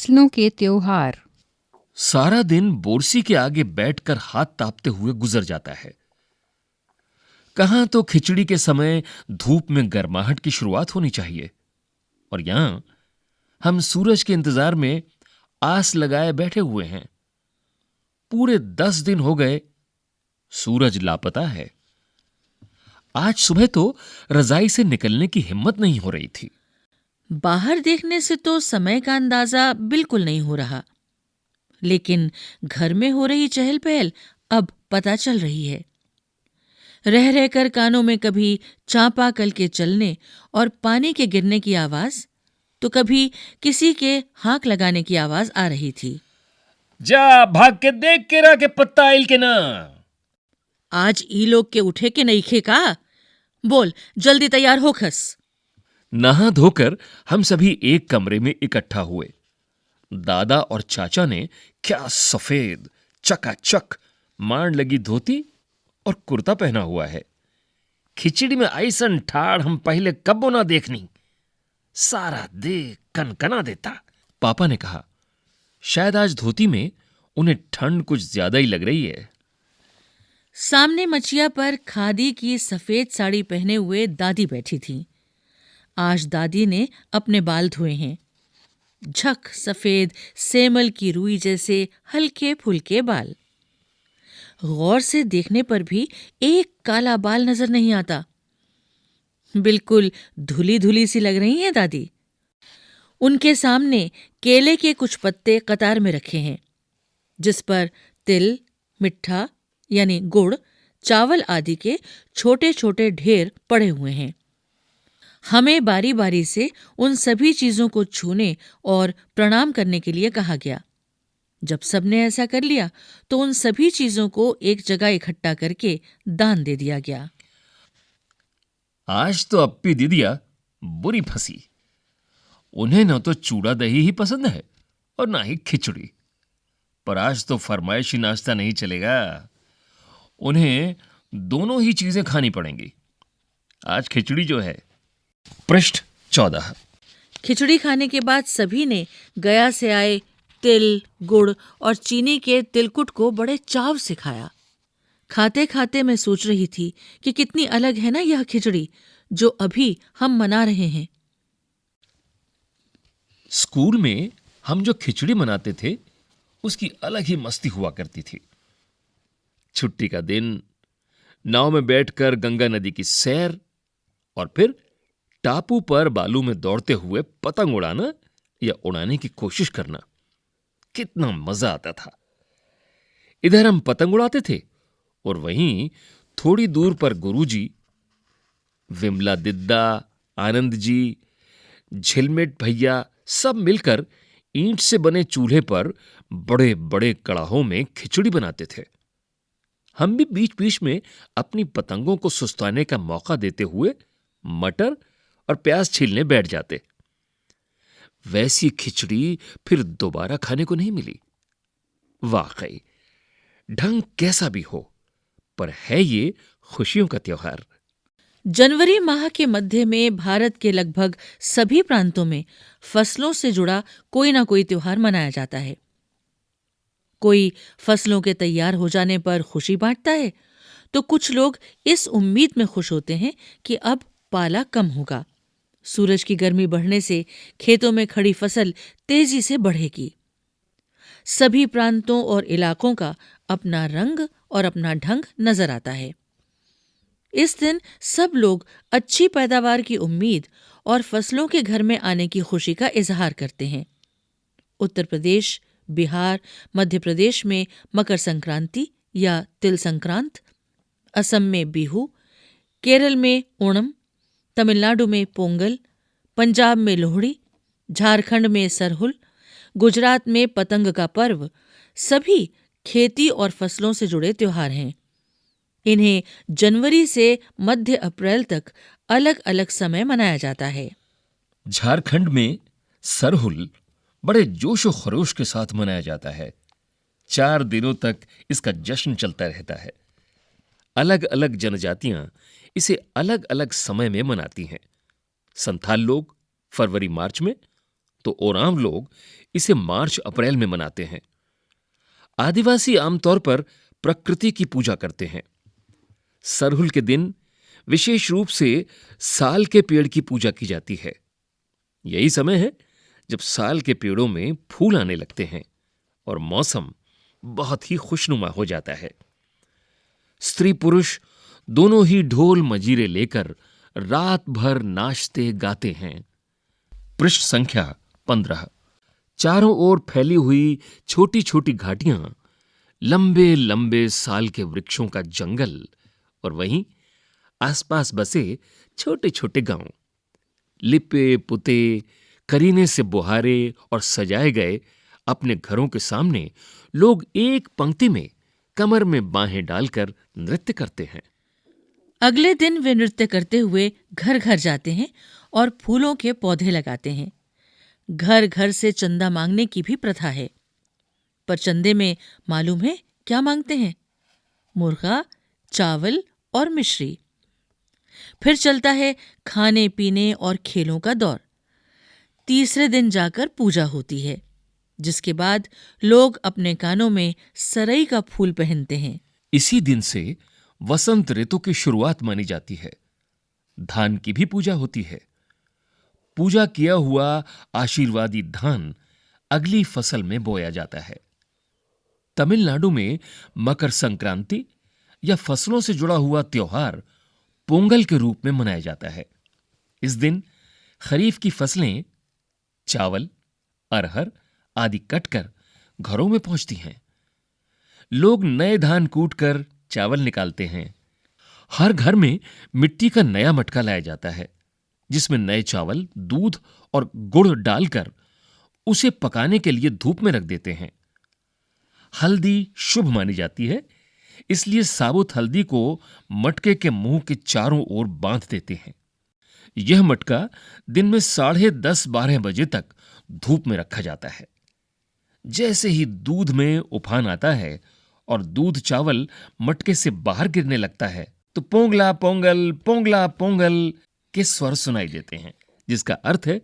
फसलों के त्योहार। सारा दिन बोरसी के आगे बैठकर हाथ तापते हुए गुजर जाता है। कहां तो खिचड़ी के समय धूप में गर्माहट की शुरुआत होनी चाहिए, और यहां हम सूरज के इंतजार में आस लगाए बैठे हुए हैं। पूरे 10 दिन हो गए, सूरज लापता है। आज सुबह तो रजाई से निकलने की हिम्मत नहीं हो रही थी। बाहर देखने से तो समय का अंदाजा बिल्कुल नहीं हो रहा, लेकिन घर में हो रही चहल पहल अब पता चल रही है। रह रहकर कानों में कभी चांपाकल के चलने और पानी के गिरने की आवाज, तो कभी किसी के हाक लगाने की आवाज आ रही थी। जा भाग के देख के रहा के पत्ता आइल के ना। आज ई लोग के उठे के नहीं खे का? बोल जल्दी तैयार हो खस। नहा धोकर हम सभी एक कमरे में इकट्ठा हुए। दादा और चाचा ने क्या सफेद चकाचक मांड लगी धोती और कुर्ता पहना हुआ है। खिचड़ी में ऐसन ठाड़ हम पहले कब्बो ना देखनी। सारा देह कनकना देता। पापा ने कहा, शायद आज धोती में उन्हें ठंड कुछ ज्यादा ही लग रही है। सामने मचिया पर खादी की सफेद साड़ी पहने हुए दादी बैठी थी। आज दादी ने अपने बाल धोए हैं। झक सफेद सेमल की रुई जैसे हल्के फुल्के बाल। गौर से देखने पर भी एक काला बाल नजर नहीं आता। बिल्कुल धुली धुली सी लग रही हैं दादी। उनके सामने केले के कुछ पत्ते कतार में रखे हैं, जिस पर तिल, मिठा यानी गुड़, चावल आदि के छोटे छोटे ढेर पड़े हुए हैं। हमें बारी बारी से उन सभी चीजों को छूने और प्रणाम करने के लिए कहा गया। जब सबने ऐसा कर लिया तो उन सभी चीजों को एक जगह इकट्ठा करके दान दे दिया गया। आज तो अप्पी दीदिया बुरी फंसी। उन्हें न तो चूड़ा दही ही पसंद है और ना ही खिचड़ी। पर आज तो फरमाइशी नाश्ता नहीं चलेगा। उन्हें दोनों ही चीजें खानी पड़ेंगी। आज खिचड़ी जो है। पृष्ठ 14। खिचड़ी खाने के बाद सभी ने गया से आए तिल, गुड़ और चीनी के तिलकुट को बड़े चाव से खाया। खाते खाते मैं सोच रही थी कि कितनी अलग है ना यह खिचड़ी जो अभी हम मना रहे हैं। स्कूल में हम जो खिचड़ी मनाते थे, उसकी अलग ही मस्ती हुआ करती थी। छुट्टी का दिन, नाव में बैठकर गंगा नदी की सैर और फिर टापू पर बालू में दौड़ते हुए पतंग उड़ाना या उड़ाने की कोशिश करना। कितना मजा आता था। इधर हम पतंग उड़ाते थे और वहीं थोड़ी दूर पर गुरुजी, विमला दिद्दा, आनंद जी, झिलमिट भैया सब मिलकर ईंट से बने चूल्हे पर बड़े बड़े कड़ाहों में खिचड़ी बनाते थे। हम भी बीच बीच में अपनी पतंगों को सुस्ताने का मौका देते हुए मटर और प्याज छीलने बैठ जाते। वैसी खिचड़ी फिर दोबारा खाने को नहीं मिली। वाकई ढंग कैसा भी हो, पर है ये खुशियों का त्योहार। जनवरी माह के मध्य में भारत के लगभग सभी प्रांतों में फसलों से जुड़ा कोई ना कोई त्योहार मनाया जाता है। कोई फसलों के तैयार हो जाने पर खुशी बांटता है, तो कुछ लोग इस उम्मीद में खुश होते हैं कि अब पाला कम होगा। सूरज की गर्मी बढ़ने से खेतों में खड़ी फसल तेजी से बढ़ेगी। सभी प्रांतों और इलाकों का अपना रंग और अपना ढंग नजर आता है। इस दिन सब लोग अच्छी पैदावार की उम्मीद और फसलों के घर में आने की खुशी का इजहार करते हैं। उत्तर प्रदेश, बिहार, मध्य प्रदेश में मकर संक्रांति या तिल संक्रांत, असम में बिहू, केरल में ओणम, तमिलनाडु में पोंगल, पंजाब में लोहड़ी, झारखंड में सरहुल, गुजरात में पतंग का पर्व सभी खेती और फसलों से जुड़े त्योहार हैं। इन्हें जनवरी से मध्य अप्रैल तक अलग अलग समय मनाया जाता है। झारखंड में सरहुल बड़े जोश और खरोश के साथ मनाया जाता है। 4 दिनों तक इसका जश्न चलता रहता है। अलग अलग जनजातियां इसे अलग अलग समय में मनाती हैं। संथाल लोग फरवरी मार्च में, तो ओरांव लोग इसे मार्च अप्रैल में मनाते हैं। आदिवासी आमतौर पर प्रकृति की पूजा करते हैं। सरहुल के दिन विशेष रूप से साल के पेड़ की पूजा की जाती है। यही समय है जब साल के पेड़ों में फूल आने लगते हैं और मौसम बहुत ही खुशनुमा हो जाता है। स्त्री पुरुष दोनों ही ढोल मजीरे लेकर रात भर नाचते गाते हैं। पृष्ठ संख्या 15। चारों ओर फैली हुई छोटी छोटी घाटियां, लंबे लंबे साल के वृक्षों का जंगल और वहीं आसपास बसे छोटे छोटे गांव, लिपे पुते करीने से बुहारे और सजाए गए अपने घरों के सामने लोग एक पंक्ति में कमर में बाहें डालकर नृत्य करते हैं। अगले दिन वे नृत्य करते हुए घर घर जाते हैं और फूलों के पौधे लगाते हैं। घर घर से चंदा मांगने की भी प्रथा है, पर चंदे में मालूम है क्या मांगते हैं? मुर्गा, चावल और मिश्री। फिर चलता है खाने पीने और खेलों का दौर। तीसरे दिन जाकर पूजा होती है, जिसके बाद लोग अपने कानों में सरई का फूल पहनते हैं। इसी दिन से वसंत ऋतु की शुरुआत मानी जाती है। धान की भी पूजा होती है। पूजा किया हुआ आशीर्वादी धान अगली फसल में बोया जाता है। तमिलनाडु में मकर संक्रांति या फसलों से जुड़ा हुआ त्योहार पोंगल के रूप में मनाया जाता है। इस दिन खरीफ की फसलें चावल, अरहर आदि कटकर घरों में पहुंचती हैं। लोग नए धान कूटकर चावल निकालते हैं। हर घर में मिट्टी का नया मटका लाया जाता है, जिसमें नए चावल, दूध और गुड़ डालकर उसे पकाने के लिए धूप में रख देते हैं। हल्दी शुभ मानी जाती है, इसलिए साबुत हल्दी को मटके के मुंह के चारों ओर बांध देते हैं। यह मटका दिन में 10:30-12 बजे तक धूप में रखा जाता है। जैसे ही दूध में उफान आता है और दूध चावल मटके से बाहर गिरने लगता है, तो पोंगला पोंगल के स्वर सुनाई देते हैं, जिसका अर्थ है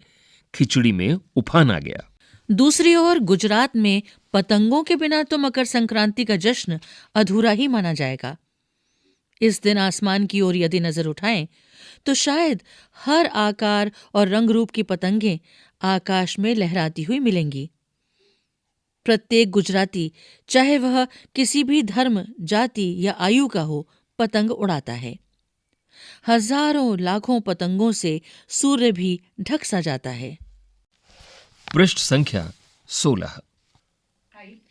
खिचड़ी में उफान आ गया। दूसरी ओर गुजरात में पतंगों के बिना तो मकर संक्रांति का जश्न अधूरा ही माना जाएगा। इस दिन आसमान की ओर यदि नजर उठाएं तो शायद हर आकार और रंग रूप की पतंगें आकाश में लहराती हुई मिलेंगी। प्रत्येक गुजराती, चाहे वह किसी भी धर्म, जाति या आयु का हो, पतंग उड़ाता है। हजारों लाखों पतंगों से सूर्य भी ढक सा जाता है। पृष्ठ संख्या 16।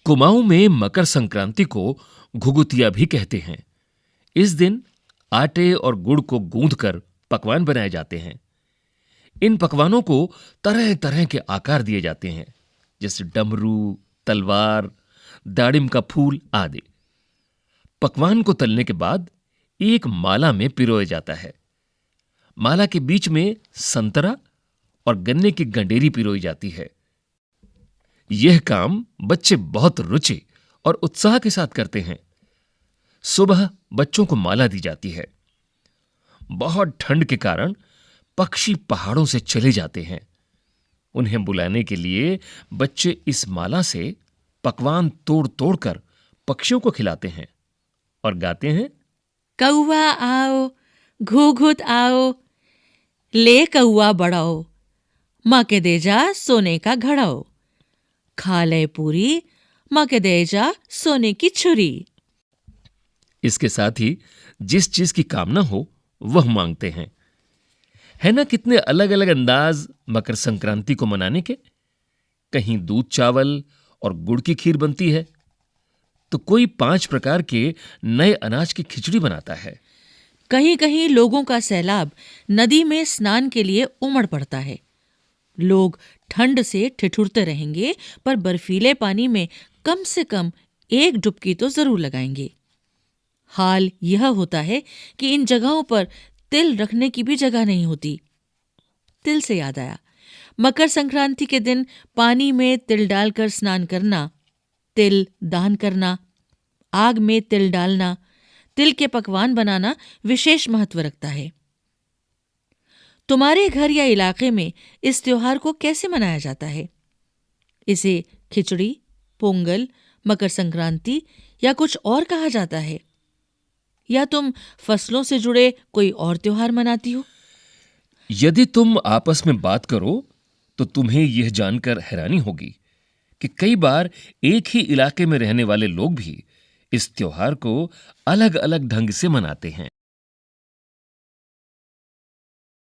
कुमाऊं में मकर संक्रांति को घुघुतिया भी कहते हैं। इस दिन आटे और गुड़ को गूंथकर पकवान बनाए जाते हैं। इन पकवानों को तरह तरह के आकार दिए जाते हैं, जैसे डमरू, तलवार, दाड़िम का फूल आदि। पकवान को तलने के बाद एक माला में पिरोया जाता है। माला के बीच में संतरा और गन्ने की गंडेरी पिरोई जाती है। यह काम बच्चे बहुत रुचि और उत्साह के साथ करते हैं। सुबह बच्चों को माला दी जाती है। बहुत ठंड के कारण पक्षी पहाड़ों से चले जाते हैं। उन्हें बुलाने के लिए बच्चे इस माला से पकवान तोड़ तोड़कर पक्षियों को खिलाते हैं और गाते हैं, कौवा आओ, घूघूत आओ, ले कौवा बढ़ाओ, माँ के दे जा सोने का घड़ाओ, खा ले पूरी, माँ के दे जा सोने की छुरी। इसके साथ ही जिस चीज की कामना हो वह मांगते हैं। है ना कितने अलग अलग अंदाज मकर संक्रांति को मनाने के। कहीं दूध चावल और गुड़ की खीर बनती है, तो कोई 5 प्रकार के नए अनाज की खिचड़ी बनाता है। कहीं कहीं लोगों का सैलाब नदी में स्नान के लिए उमड़ पड़ता है। लोग ठंड से ठिठुरते रहेंगे, पर बर्फीले पानी में कम से कम एक डुबकी तो जरूर लगाएंगे। हाल यह होता है कि इन जगहों पर तिल रखने की भी जगह नहीं होती। तिल से याद आया, मकर संक्रांति के दिन पानी में तिल डालकर स्नान करना, तिल दान करना, आग में तिल डालना, तिल के पकवान बनाना विशेष महत्व रखता है। तुम्हारे घर या इलाके में इस त्योहार को कैसे मनाया जाता है? इसे खिचड़ी, पोंगल, मकर संक्रांति या कुछ और कहा जाता है? या तुम फसलों से जुड़े कोई और त्योहार मनाती हो? यदि तुम आपस में बात करो तो तुम्हें यह जानकर हैरानी होगी कि कई बार एक ही इलाके में रहने वाले लोग भी इस त्योहार को अलग-अलग ढंग से मनाते हैं।